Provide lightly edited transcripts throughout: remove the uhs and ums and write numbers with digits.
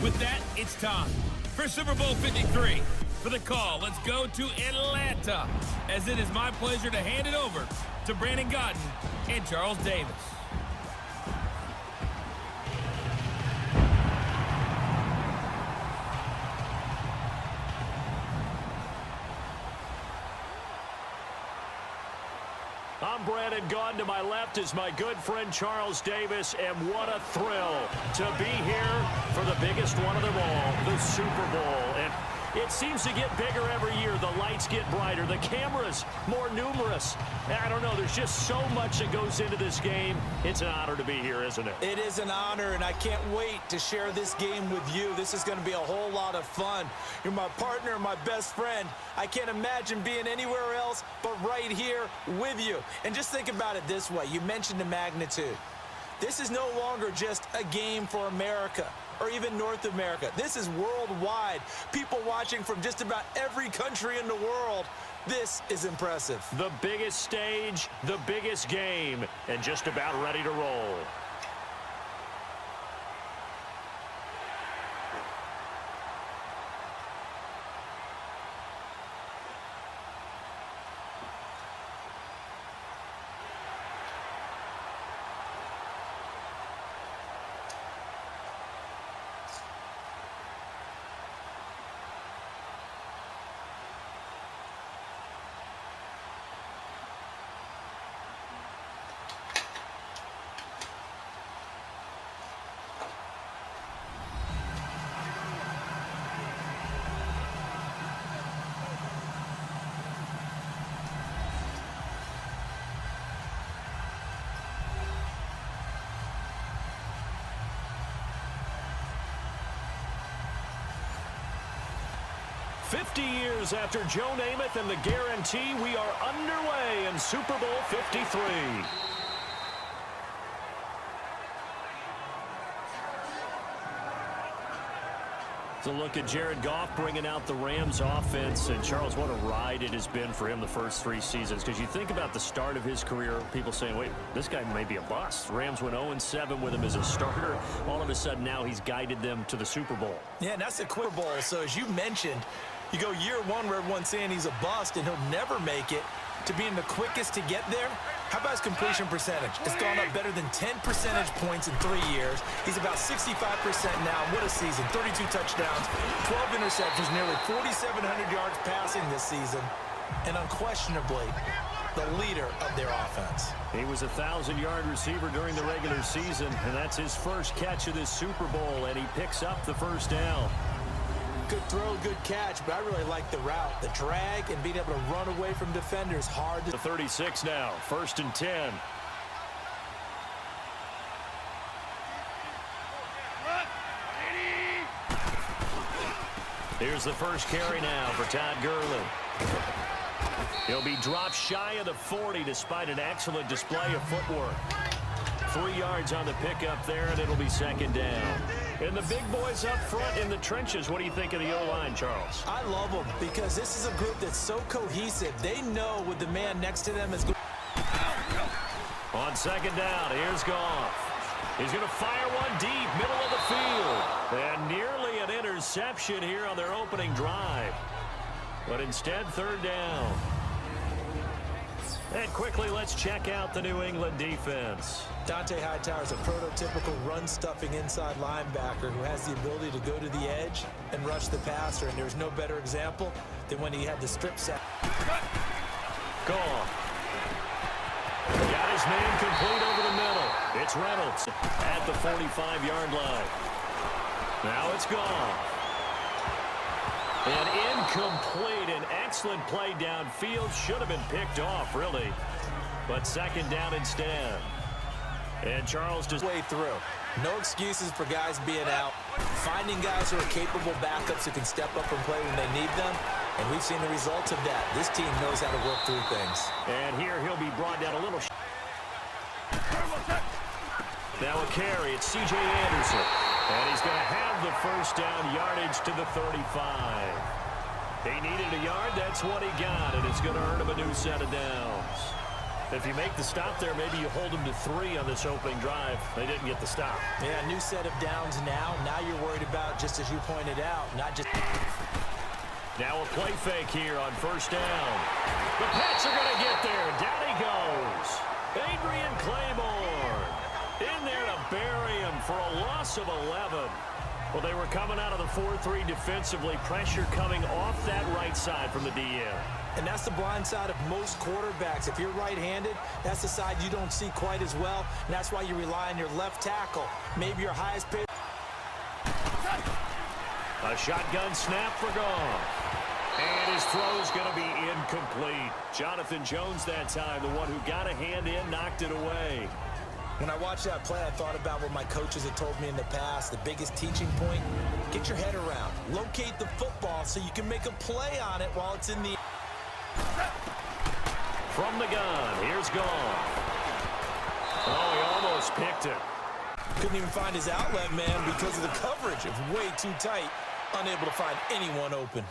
With that, it's time for Super Bowl 53. For the call, let's go to Atlanta, as it is my pleasure to hand it over to Brandon Gaudin and Charles Davis. I'm Brandon Gaudin. To my left is my good friend Charles Davis, and what a thrill to be here for the biggest one of them all, the Super Bowl. And it seems to get bigger every year. The lights get brighter, the cameras more numerous. I don't know, there's just so much that goes into this game. It's an honor to be here, isn't it? It is an honor, and I can't wait to share this game with you. This is going to be a whole lot of fun. You're my partner, my best friend. I can't imagine being anywhere else but right here with you. And just think about it this way. You mentioned the magnitude. This is no longer just a game for America or even North America. This is worldwide. People watching from just about every country in the world. This is impressive. The biggest stage, the biggest game, and just about ready to roll. "50 years after Joe Namath and the guarantee, we are underway in Super Bowl 53. So look at Jared Goff bringing out the Rams offense. And Charles, what a ride it has been for him the first 3 seasons. Because you think about the start of his career, people saying, wait, this guy may be a bust. Rams went 0-7 with him as a starter. All of a sudden now he's guided them to the Super Bowl. Yeah, and that's the quick bowl. So as you mentioned, you go year one where everyone's saying he's a bust and he'll never make it, to being the quickest to get there. How about his completion percentage? It's gone up better than 10 percentage points in 3 years. He's about 65% now. What a season. 32 touchdowns, 12 interceptions, nearly 4,700 yards passing this season, and unquestionably the leader of their offense. He was a 1,000-yard receiver during the regular season, and that's his first catch of this Super Bowl, and he picks up the first down. Good throw, good catch, but I really like the route. The drag and being able to run away from defenders hard. The 36 now, 1st and 10. Here's the first carry now for Todd Gurley. He'll be dropped shy of the 40 despite an excellent display of footwork. 3 yards on the pickup there, and it'll be 2nd down. And the big boys up front in the trenches. What do you think of the O-line, Charles? I love them because this is a group that's so cohesive. They know what the man next to them is going. On 2nd down, here's Goff. He's going to fire one deep, middle of the field. And nearly an interception here on their opening drive. But instead, 3rd down. And quickly, let's check out the New England defense. Dante Hightower is a prototypical run-stuffing inside linebacker who has the ability to go to the edge and rush the passer, and there's no better example than when he had the strip sack. Goff. Got his man complete over the middle. It's Reynolds at the 45-yard line. Now it's Goff. And incomplete. An excellent play downfield. Should have been picked off, really. But 2nd down instead. And Charles just way through. No excuses for guys being out. Finding guys who are capable backups who can step up and play when they need them. And we've seen the results of that. This team knows how to work through things. And here he'll be brought down a little. Now a carry. It's C.J. Anderson. And he's going to have the first down yardage to the 35. He needed a yard. That's what he got. And it's going to earn him a new set of downs. If you make the stop there, maybe you hold them to 3 on this opening drive. They didn't get the stop. Yeah, new set of downs now. Now you're worried about, just as you pointed out, not just... Now a play fake here on first down. The Pats are going to get there. Down he goes. Adrian Claiborne in there to bury him for a loss of 11. Well, they were coming out of the 4-3 defensively. Pressure coming off that right side from the DN. And that's the blind side of most quarterbacks. If you're right-handed, that's the side you don't see quite as well. And that's why you rely on your left tackle. Maybe your highest paid. A shotgun snap for Goff. And his throw's going to be incomplete. Jonathan Jones that time, the one who got a hand in, knocked it away. When I watched that play, I thought about what my coaches had told me in the past. The biggest teaching point, get your head around. Locate the football so you can make a play on it while it's in the... From the gun, here's Goff. Oh, he almost picked it. Couldn't even find his outlet, man, because of the coverage. It was way too tight. Unable to find anyone open.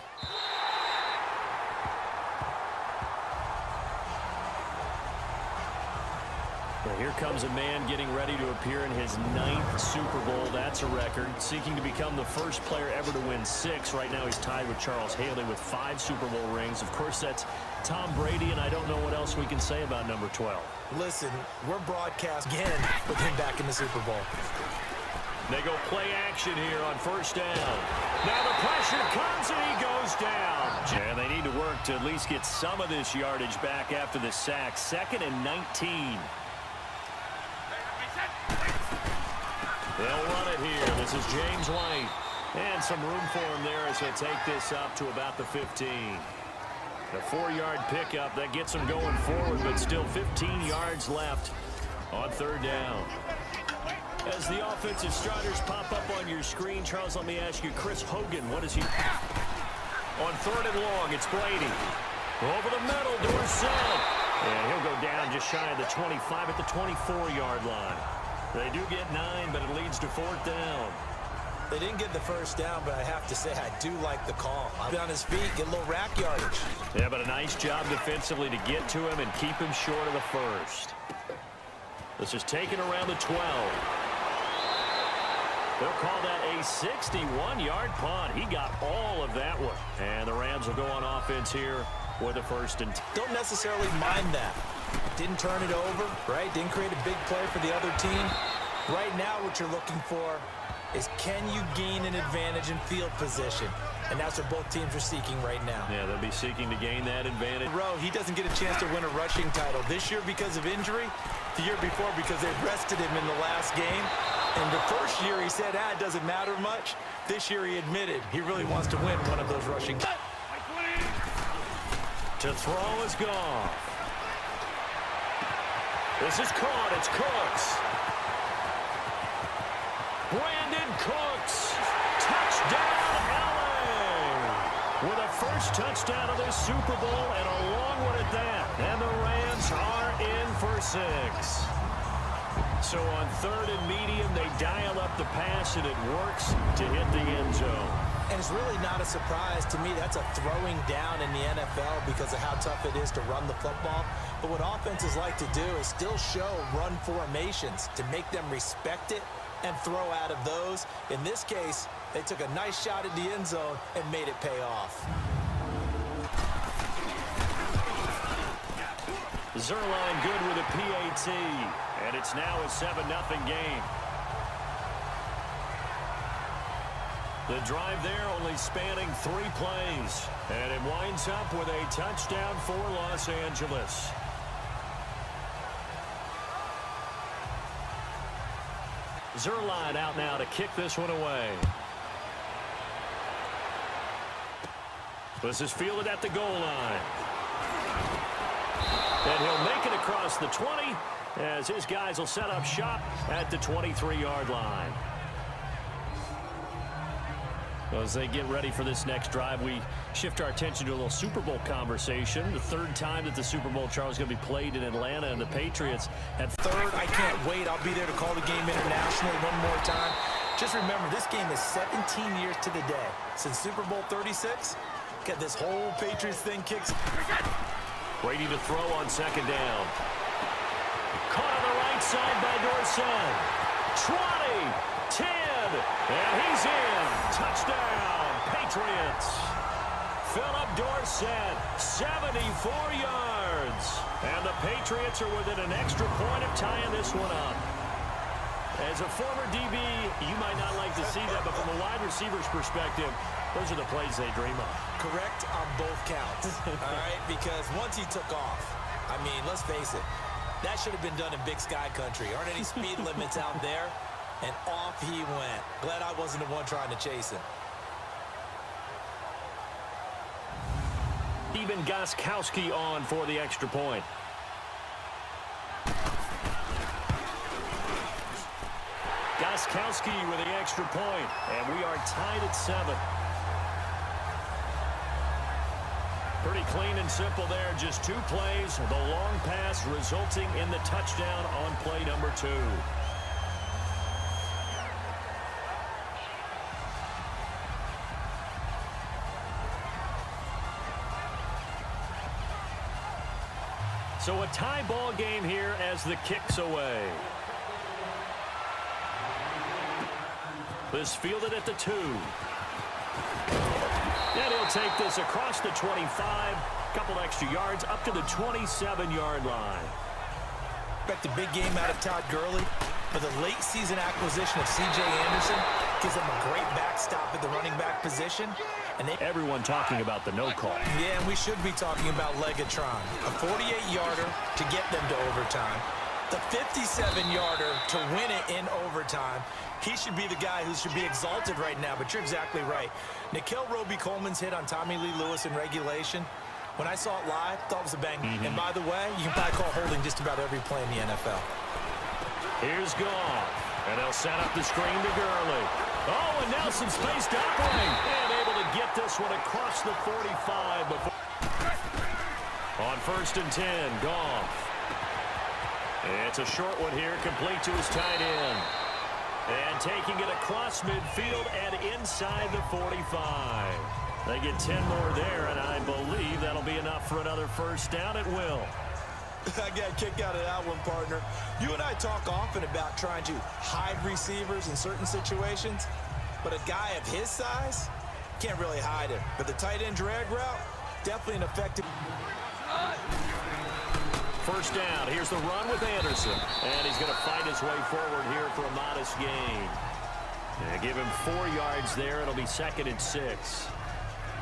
Well, here comes a man getting ready to appear in his 9th Super Bowl. That's a record. Seeking to become the first player ever to win 6. Right now he's tied with Charles Haley with 5 Super Bowl rings. Of course, that's Tom Brady, and I don't know what else we can say about number 12. Listen, we're broadcast again with him back in the Super Bowl. They go play action here on first down. Now the pressure comes and he goes down. And they need to work to at least get some of this yardage back after the sack. 2nd and 19. They'll run it here. This is James White. And some room for him there as he'll take this up to about the 15. A 4-yard pickup. That gets him going forward, but still 15 yards left on 3rd down. As the offensive starters pop up on your screen, Charles, let me ask you, Chris Hogan, what is he? On 3rd and long, it's Brady. Over the middle, Dorsett. And he'll go down just shy of the 25 at the 24-yard line. They do get 9, but it leads to 4th down. They didn't get the first down, but I have to say I do like the call. I'll be on his feet, get a little rack yardage. Yeah, but a nice job defensively to get to him and keep him short of the first. This is taken around the 12. They'll call that a 61-yard punt. He got all of that one. And the Rams will go on offense here with a 1st and 10. Don't necessarily mind that. Didn't turn it over, right? Didn't create a big play for the other team. Right now what you're looking for is, can you gain an advantage in field position? And that's what both teams are seeking right now. Yeah, they'll be seeking to gain that advantage. He doesn't get a chance to win a rushing title this year because of injury. The year before because they rested him in the last game. And the first year he said, it doesn't matter much. This year he admitted he really wants to win one of those rushing titles. To throw is Goff. This is caught. It's Cooks. Brandon Cooks. Touchdown, LA. With a first touchdown of this Super Bowl and a long one at that. And the Rams are in for 6. So on 3rd and medium, they dial up the pass, and it works to hit the end zone. And it's really not a surprise to me. That's a throwing down in the NFL because of how tough it is to run the football. But what offenses like to do is still show run formations to make them respect it and throw out of those. In this case, they took a nice shot at the end zone and made it pay off. Zerline good with a PAT, and it's now a 7-0 game. The drive there only spanning 3 plays, and it winds up with a touchdown for Los Angeles. Zerline out now to kick this one away. This is fielded at the goal line. And he'll make it across the 20 as his guys will set up shop at the 23-yard line. As they get ready for this next drive, we shift our attention to a little Super Bowl conversation. The 3rd time that the Super Bowl, Charles, is going to be played in Atlanta, and the Patriots at 3rd. I can't wait. I'll be there to call the game internationally one more time. Just remember, this game is 17 years to the day since Super Bowl 36. Get this whole Patriots thing kicks. Brady to throw on 2nd down. right side by Dorsett. 20, 10, and he's in. Touchdown, Patriots. Philip Dorsett, 74 yards. And the Patriots are within an extra point of tying this one up. As a former DB, you might not like to see that, but from a wide receiver's perspective, those are the plays they dream of. Correct on both counts, all right? Because once he took off, I mean, let's face it, that should have been done in Big Sky Country. Aren't any speed limits out there? And off he went. Glad I wasn't the one trying to chase him. Even Gostkowski on for the extra point. Gostkowski with the extra point, and we are tied at 7. Pretty clean and simple there, just 2 plays. The long pass resulting in the touchdown on play number 2. So a tie ball game here as the kick's away. This fielded at the 2. And he'll take this across the 25. Couple extra yards up to the 27-yard line. Expect a big game out of Todd Gurley, but the late season acquisition of C.J. Anderson gives them a great backstop at the running back position. And everyone talking about the no call. Yeah, and we should be talking about Legatron. A 48-yarder to get them to overtime. The 57-yarder to win it in overtime. He should be the guy who should be exalted right now, but you're exactly right. Nikhil Roby-Coleman's hit on Tommy Lee Lewis in regulation. When I saw it live, thought it was a bang. And by the way, you can probably call holding just about every play in the NFL. Here's Goff. And they'll set up the screen to Gurley. Oh, and now some space to operate. And able to get this one across the 45 before. On 1st and 10, Goff. It's a short one here, complete to his tight end. And taking it across midfield and inside the 45. They get 10 more there, and I believe that'll be enough for another first down. It will. I got a kick out of that one, partner. You and I talk often about trying to hide receivers in certain situations, but a guy of his size can't really hide him. But the tight end drag route, definitely an effective. First down. Here's the run with Anderson. And he's going to fight his way forward here for a modest gain. And give him 4 yards there. It'll be 2nd and 6.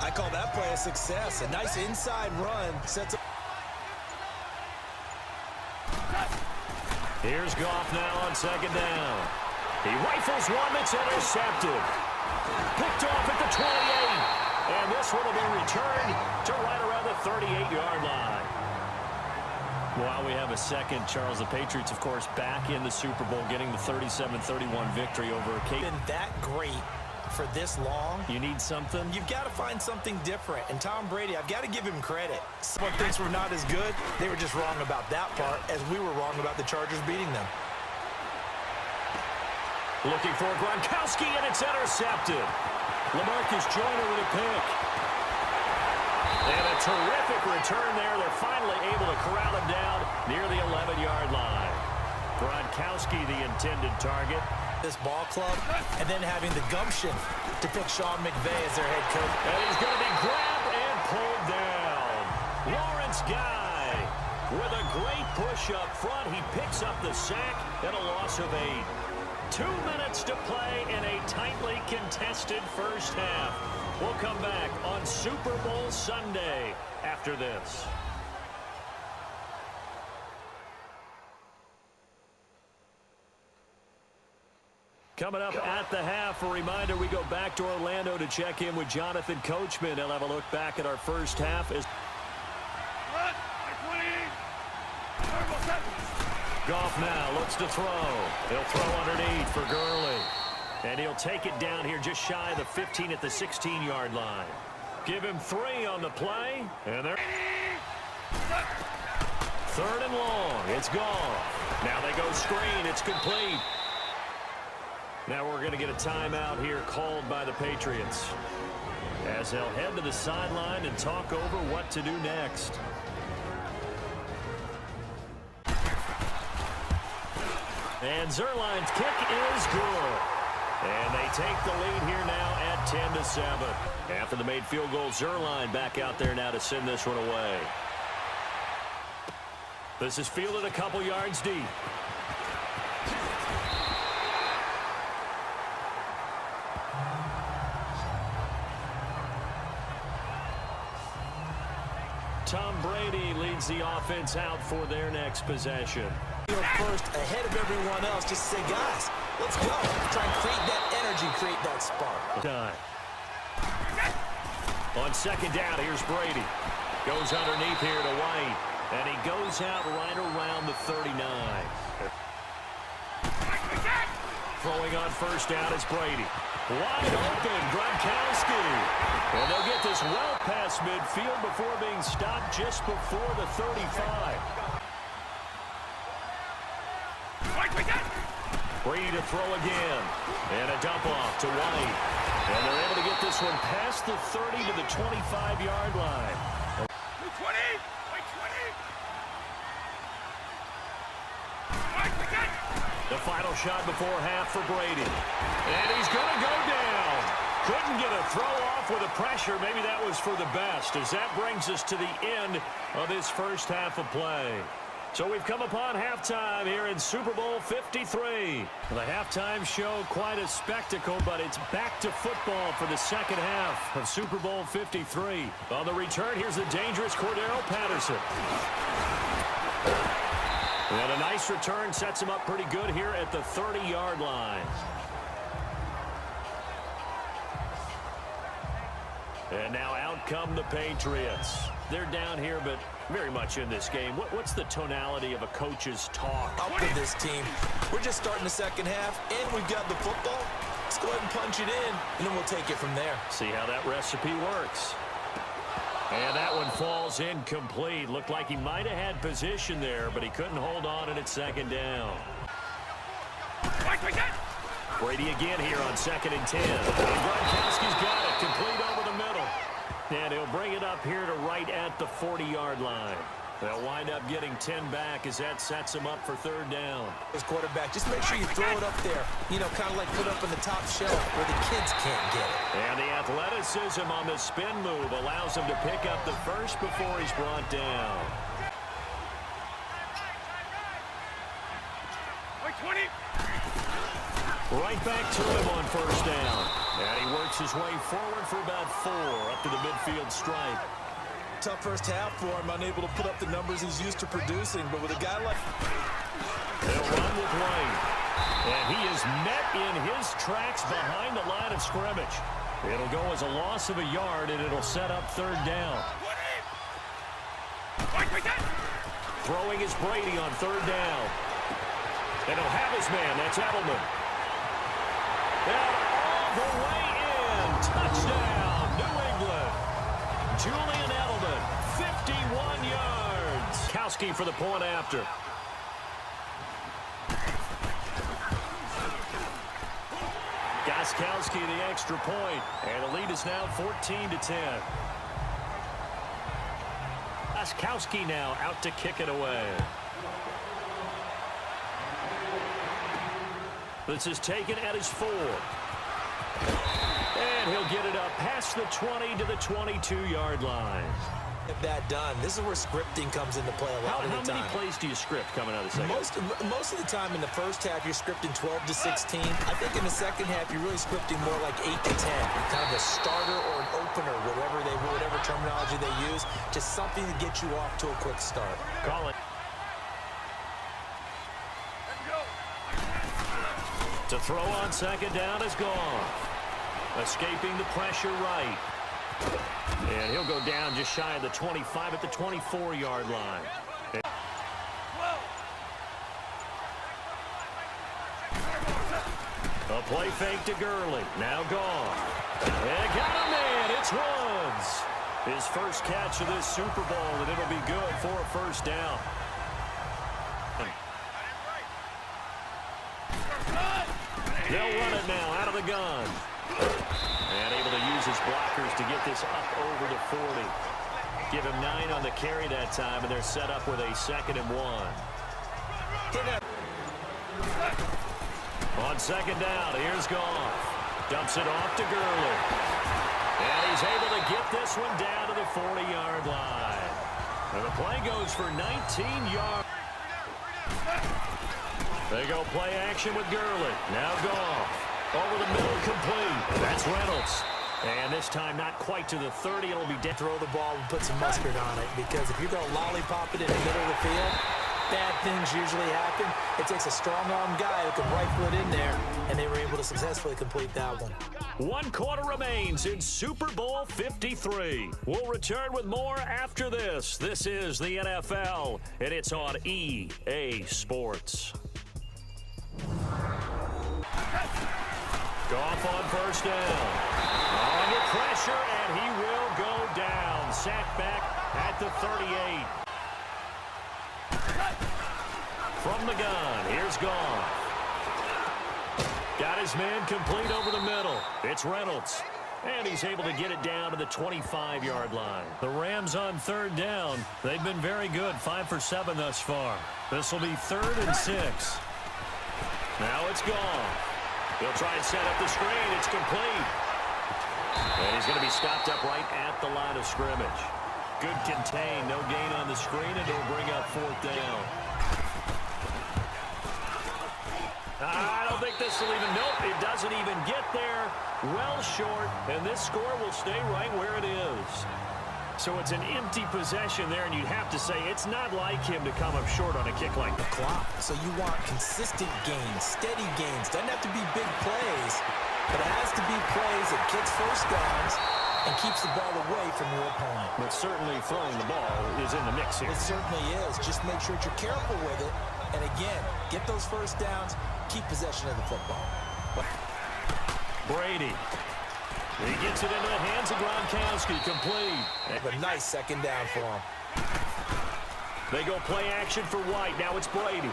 I call that play a success. A nice inside run sets up. Here's Goff now on 2nd down. He rifles one that's intercepted. Picked off at the 28. And this one will be returned to right around the 38-yard line. While we have a second, Charles, the Patriots, of course, back in the Super Bowl, getting the 37-31 victory over Cape. Been that great for this long. You need something? You've got to find something different. And Tom Brady, I've got to give him credit. Someone thinks we're not as good. They were just wrong about that part, as we were wrong about the Chargers beating them. Looking for Gronkowski, and it's intercepted. LaMarcus Joyner with a pick. And a terrific return there. They're finally able to corral him down near the 11-yard line. Gronkowski, the intended target. This ball club, and then having the gumption to pick Sean McVay as their head coach. And he's going to be grabbed and pulled down. Lawrence Guy with a great push up front. He picks up the sack and a loss of 8. 2 minutes to play in a tightly contested first half. We'll come back on Super Bowl Sunday after this. Coming up at the half, a reminder, we go back to Orlando to check in with Jonathan Coachman. He'll have a look back at our first half. Goff now looks to throw. He'll throw underneath for Gurley. And he'll take it down here just shy of the 15 at the 16-yard line. Give him 3 on the play. And they're 3rd and long. It's Goff. Now they go screen. It's complete. Now we're going to get a timeout here called by the Patriots, as they'll head to the sideline and talk over what to do next. And Zerline's kick is good. And they take the lead here now at 10-7. After the made field goal, Zerline back out there now to send this one away. This is fielded a couple yards deep. Tom Brady leads the offense out for their next possession. First, ahead of everyone else, just say, guys, let's go. Try and create that energy, create that spark. Time. On second down, here's Brady. Goes underneath here to White. And he goes out right around the 39. Throwing on first down is Brady. Wide open, Gronkowski. And they'll get this well past midfield before being stopped just before the 35. Brady to throw again. And a dump off to White. And they're able to get this one past the 30 to the 25-yard line. 20! The final shot before half for Brady. And he's going to go down. Couldn't get a throw off with the pressure. Maybe that was for the best, as that brings us to the end of this first half of play. So we've come upon halftime here in Super Bowl 53. The halftime show, quite a spectacle, but it's back to football for the second half of Super Bowl 53. On the return, here's the dangerous Cordero Patterson. And a nice return sets him up pretty good here at the 30-yard line. And now out come the Patriots. They're down here, but very much in this game. What's the tonality of a coach's talk? Up with this team. We're just starting the second half, and we've got the football. Let's go ahead and punch it in, and then we'll take it from there. See how that recipe works. And that one falls incomplete. Looked like he might have had position there, but he couldn't hold on, and it's second down. Brady again here on 2nd and 10. And Gronkowski's got it, complete over the middle. And he'll bring it up here to right at the 40-yard line. They'll wind up getting 10 back as that sets him up for third down. As quarterback, just make sure you throw it up there. You know, kind of like put up on the top shelf where the kids can't get it. And the athleticism on the spin move allows him to pick up the first before he's brought down. 20! Right back to him on first down. And he works his way forward for about 4 up to the midfield stripe. Tough first half for him, unable to put up the numbers he's used to producing, but with a guy like... They'll run with White. And he is met in his tracks behind the line of scrimmage. It'll go as a loss of a yard, and it'll set up third down. Throwing is Brady on third down. And he'll have his man. That's Edelman. And all the way in. Touchdown, New England. Julian Edelman, 51 yards. Kowski for the point after. Gostkowski the extra point. And the lead is now 14-10. Gostkowski now out to kick it away. This is taken at his 4. And he'll get it up past the 20 to the 22-yard line. Get that done. This is where scripting comes into play a lot of the time. How many plays do you script coming out of the second? Most of the time in the first half, you're scripting 12 to 16. I think in the second half, you're really scripting more like 8 to 10. Kind of a starter or an opener, whatever terminology they use. Just something to get you off to a quick start. Call it. To throw on second down is gone. Escaping the pressure right. And he'll go down just shy of the 25 at the 24-yard line. A play fake to Gurley. Now gone. And got a man. It's Woods. His first catch of this Super Bowl, and it'll be good for a first down. They'll run it now out of the gun. And able to use his blockers to get this up over the 40. Give him 9 on the carry that time, and they're set up with a 2nd and 1. On second down, here's Goff. Dumps it off to Gurley. And he's able to get this one down to the 40-yard line. And the play goes for 19 yards. They go play action with Gurley. Now Goff. Over the middle, complete. That's Reynolds. And this time not quite to the 30. It'll be dead. Throw the ball and put some mustard on it, because if you're going to lollipop it in the middle of the field, bad things usually happen. It takes a strong-arm guy who can rifle it in there, and they were able to successfully complete that one. 1 quarter remains in Super Bowl 53. We'll return with more after this. This is the NFL, and it's on EA Sports. Goff on first down. Under pressure, and he will go down. Sacked back at the 38. From the gun, here's Goff. Got his man complete over the middle. It's Reynolds. And he's able to get it down to the 25-yard line. The Rams on third down. They've been very good, 5 for 7 thus far. This will be 3rd and 6. Now it's Goff. He'll try and set up the screen. It's complete. And he's going to be stopped up right at the line of scrimmage. Good contain. No gain on the screen, and it'll bring up 4th down. I don't think this will even, nope, it doesn't even get there. Well short, and this score will stay right where it is. So it's an empty possession there, and you'd have to say it's not like him to come up short on a kick like that. Clock. So you want consistent gains, steady gains. Doesn't have to be big plays, but it has to be plays that gets first downs and keeps the ball away from your opponent. But certainly throwing the ball is in the mix here. It certainly is. Just make sure that you're careful with it. And again, get those first downs, keep possession of the football. Brady. He gets it into the hands of Gronkowski, complete. A nice second down for him. They go play action for White. Now it's Brady.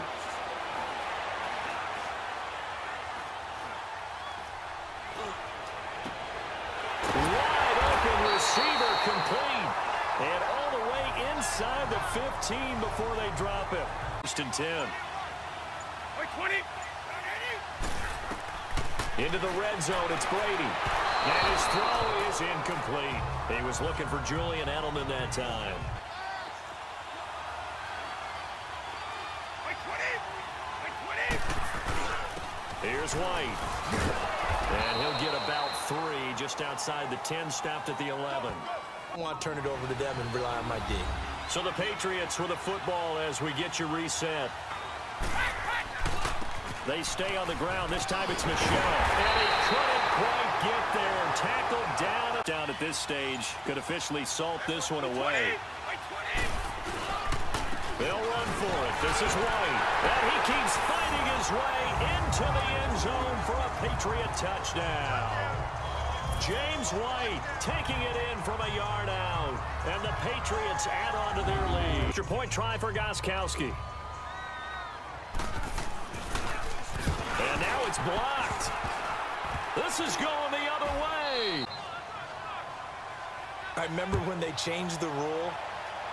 Wide open receiver, complete. And all the way inside the 15 before they drop it. First and 10. 20. Into the red zone, it's Brady. And his throw is incomplete. He was looking for Julian Edelman that time. Here's White. And he'll get about 3 just outside the 10, stopped at the 11. I want to turn it over to them and rely on my D. So the Patriots with the football as we get you reset. They stay on the ground. This time it's Michelle. And he couldn't quite get there. Tackled down at this stage. Could officially salt this one away. They'll run for it. This is White. And he keeps fighting his way into the end zone for a Patriot touchdown. James White taking it in from a yard out. And the Patriots add on to their lead. Extra point try for Gronkowski. And now it's blocked. This is going the other way. I remember when they changed the rule,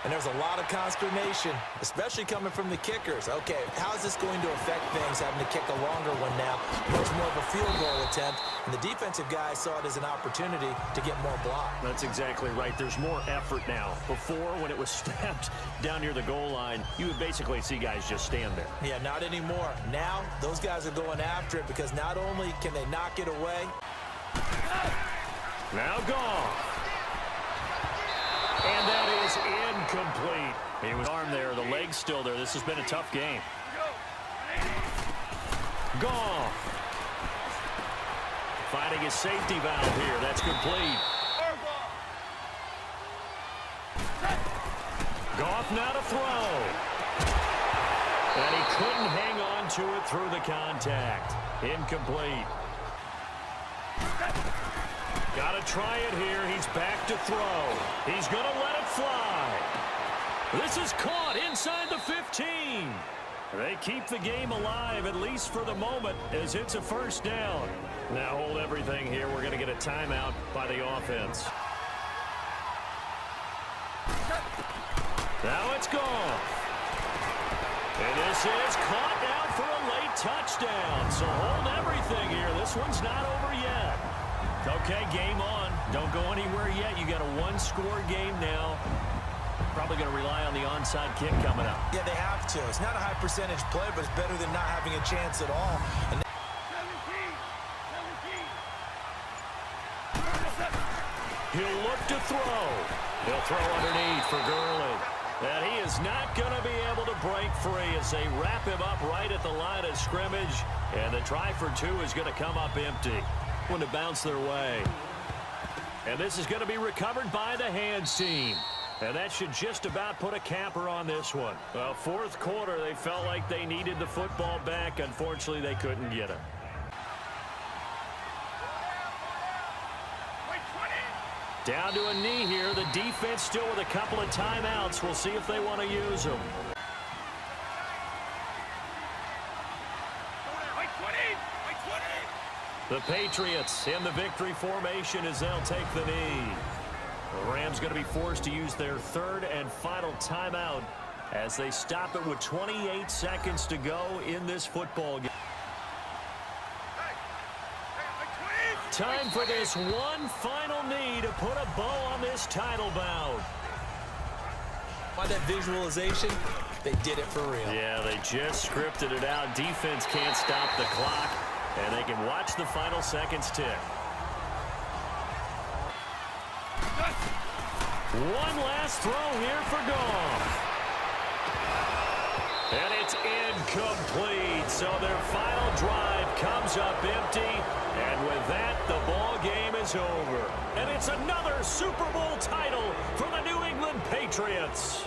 and there's a lot of consternation, especially coming from the kickers. Okay, how is this going to affect things, having to kick a longer one now, much more of a field goal attempt, and the defensive guys saw it as an opportunity to get more block. That's exactly right. There's more effort now. Before, when it was snapped down near the goal line, you would basically see guys just stand there. Yeah, not anymore. Now, those guys are going after it because not only can they knock it away. Now Goff. And that is incomplete. He was armed there. The leg's still there. This has been a tough game. Goff. Finding his safety valve here. That's complete. Goff now to throw. And he couldn't hang on to it through the contact. Incomplete. Got to try it here. He's back to throw. He's going to let it fly. This is caught inside the 15. They keep the game alive, at least for the moment, as it's a first down. Now hold everything here. We're going to get a timeout by the offense. Now it's Goff. And this is caught down for a late touchdown. So hold everything here. This one's not over yet. Okay, game on. Don't go anywhere yet. You got a one-score game now. Probably going to rely on the onside kick coming up. Yeah, they have to. It's not a high percentage play, but it's better than not having a chance at all. And he'll look to throw. He'll throw underneath for Gurley. And he is not going to be able to break free as they wrap him up right at the line of scrimmage. And the try for two is going to come up empty. When to bounce their way. And this is going to be recovered by the hands team. And that should just about put a capper on this one. Well, fourth quarter, they felt like they needed the football back. Unfortunately, they couldn't get it. Down to a knee here. The defense still with a couple of timeouts. We'll see if they want to use them. The Patriots in the victory formation as they'll take the knee. The Rams going to be forced to use their third and final timeout as they stop it with 28 seconds to go in this football game. Time for this one final knee to put a bow on this title bout. by that visualization, they did it for real. Yeah, they just scripted it out. Defense can't stop the clock, and they can watch the final seconds tick. One last throw here for Goff. And it's incomplete. So their final drive comes up empty. And with that, the ball game is over. And it's another Super Bowl title for the New England Patriots.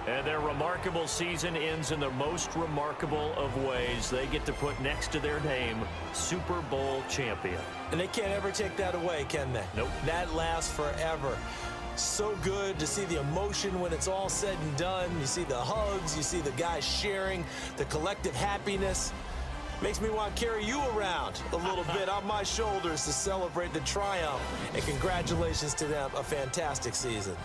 And their remarkable season ends in the most remarkable of ways. They get to put next to their name, Super Bowl champion. And they can't ever take that away, can they? Nope. That lasts forever. So good to see the emotion when it's all said and done. You see the hugs, you see the guys sharing, the collective happiness. Makes me want to carry you around a little bit on my shoulders to celebrate the triumph. And congratulations to them, a fantastic season.